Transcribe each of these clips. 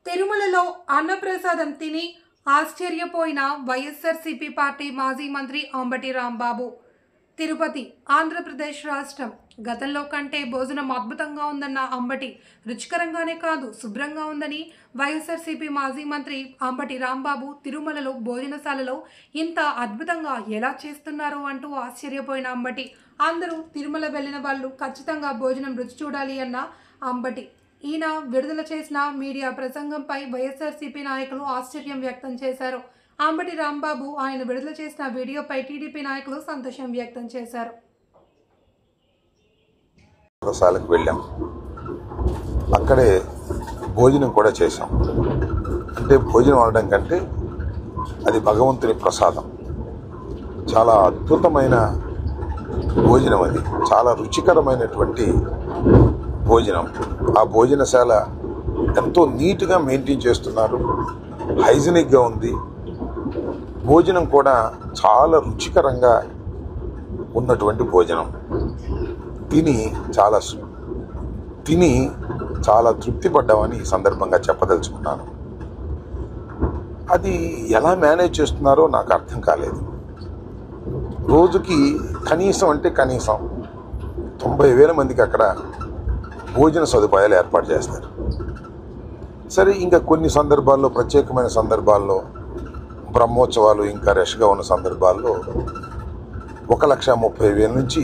తిరుమలలో అన్నప్రసాదం తిని ఆశ్చర్యపోయిన వైఎస్ఆర్సీపీ పార్టీ మాజీ మంత్రి అంబటి రాంబాబు. తిరుపతి, ఆంధ్రప్రదేశ్ రాష్ట్రం. గతంలో కంటే భోజనం అద్భుతంగా ఉందన్న అంబటి, రుచికరంగానే కాదు శుభ్రంగా ఉందని వైఎస్ఆర్సీపీ మాజీ మంత్రి అంబటి రాంబాబు తిరుమలలో భోజనశాలలో ఇంత అద్భుతంగా ఎలా చేస్తున్నారు అంటూ ఆశ్చర్యపోయిన అంబటి, అందరూ తిరుమల వెళ్ళిన వాళ్ళు ఖచ్చితంగా భోజనం రుచి చూడాలి అన్న అంబటి. ఈయన విడుదల చేసిన మీడియా ప్రసంగంపై వైఎస్ఆర్సీపీ నాయకులు ఆశ్చర్యం వ్యక్తం చేశారు. అంబటి రాంబాబు ఆయన విడుదల చేసిన వీడియోపై టీడీపీ నాయకులు సంతోషం వ్యక్తం చేశారు. వెళ్ళాం, అక్కడే భోజనం కూడా చేశాం. అంటే భోజనం అనడం కంటే అది భగవంతుని ప్రసాదం. చాలా అద్భుతమైన భోజనం, అది చాలా రుచికరమైనటువంటి భోజనం. ఆ భోజనశాల ఎంతో నీట్గా మెయింటైన్ చేస్తున్నారు, హైజీనిక్గా ఉంది. భోజనం కూడా చాలా రుచికరంగా ఉన్నటువంటి భోజనం. తిని చాలా తృప్తి పడ్డామని ఈ సందర్భంగా చెప్పదలుచుకున్నాను. అది ఎలా మేనేజ్ చేస్తున్నారో నాకు అర్థం కాలేదు. రోజుకి కనీసం 90,000 మందికి అక్కడ భోజన సదుపాయాలు ఏర్పాటు చేస్తారు. సరే, ఇంకా కొన్ని సందర్భాల్లో, ప్రత్యేకమైన సందర్భాల్లో, బ్రహ్మోత్సవాలు ఇంకా రష్గా ఉన్న సందర్భాల్లో 1,30,000 నుంచి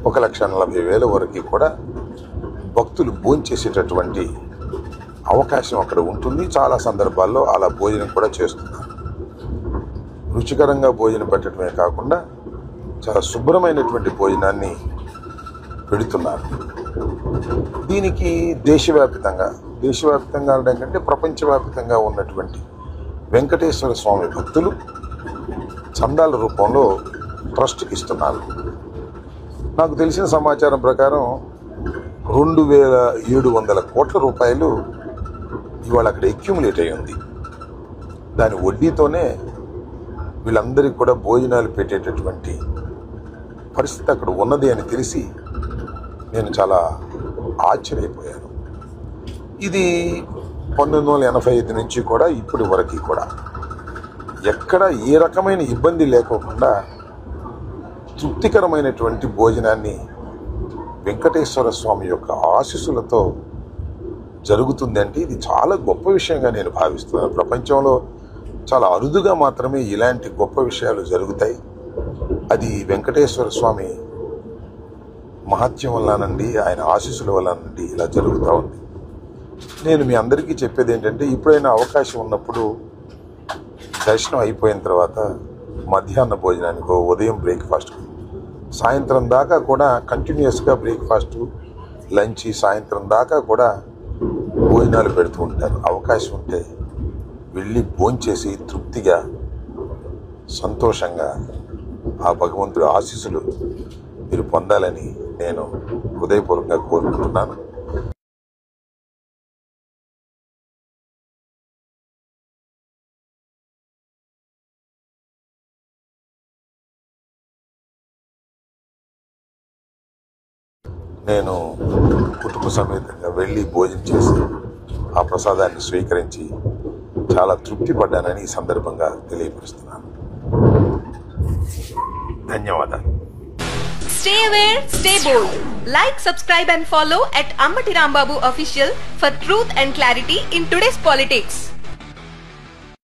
1,40,000 వరకు కూడా భక్తులు భోంచేసేటటువంటి అవకాశం అక్కడ ఉంటుంది. చాలా సందర్భాల్లో అలా భోజనం కూడా చేస్తున్నారు. రుచికరంగా భోజనం పెట్టడమే కాకుండా చాలా శుభ్రమైనటువంటి భోజనాన్ని పెడుతున్నారు. దీనికి దేశవ్యాప్తంగా అనడం కంటే ప్రపంచవ్యాప్తంగా ఉన్నటువంటి వెంకటేశ్వర స్వామి భక్తులు చందాల రూపంలో ట్రస్ట్కి ఇస్తున్నారు. నాకు తెలిసిన సమాచారం ప్రకారం 2,700 కోట్ల రూపాయలు ఇవాళ అక్కడ అక్యుములేట్ అయి ఉంది. దాని వడ్డీతోనే వీళ్ళందరికీ కూడా భోజనాలు పెట్టేటటువంటి పరిస్థితి అక్కడ ఉన్నది అని తెలిసి నేను చాలా ఆశ్చర్యపోయాను. ఇది 1985 నుంచి కూడా ఇప్పటి వరకు కూడా ఎక్కడ ఏ రకమైన ఇబ్బంది లేకోకుండా తృప్తికరమైనటువంటి భోజనాన్ని వెంకటేశ్వర స్వామి యొక్క ఆశీస్సులతో జరుగుతుందంటే ఇది చాలా గొప్ప విషయంగా నేను భావిస్తున్నాను. ప్రపంచంలో చాలా అరుదుగా మాత్రమే ఇలాంటి గొప్ప విషయాలు జరుగుతాయి. అది వెంకటేశ్వర స్వామి మహత్యం వల్లనండి, ఆయన ఆశీస్సుల వల్లనండి ఇలా జరుగుతూ ఉంది. నేను మీ అందరికీ చెప్పేది ఏంటంటే, ఎప్పుడైనా అవకాశం ఉన్నప్పుడు దర్శనం అయిపోయిన తర్వాత మధ్యాహ్న భోజనానికో, ఉదయం బ్రేక్ఫాస్ట్, సాయంత్రం దాకా కూడా కంటిన్యూస్గా బ్రేక్ఫాస్ట్, లంచ్, సాయంత్రం దాకా కూడా భోజనాలు పెడుతూ ఉంటారు. అవకాశం ఉంటే వెళ్ళి భోంచేసి తృప్తిగా సంతోషంగా ఆ భగవంతుడి ఆశీస్సులు మీరు పొందాలని నేను హృదయపూర్వకంగా కోరుకుంటున్నాను. నేను కుటుంబ సమేతంగా వెళ్ళి భోజనం చేసి ఆ ప్రసాదాన్ని స్వీకరించి చాలా తృప్తి పడ్డానని ఈ సందర్భంగా తెలియపరుస్తున్నాను. ధన్యవాదాలు. Stay aware, stay bold. Like, subscribe and follow at Ambati Rambabu Official for truth and clarity in today's politics.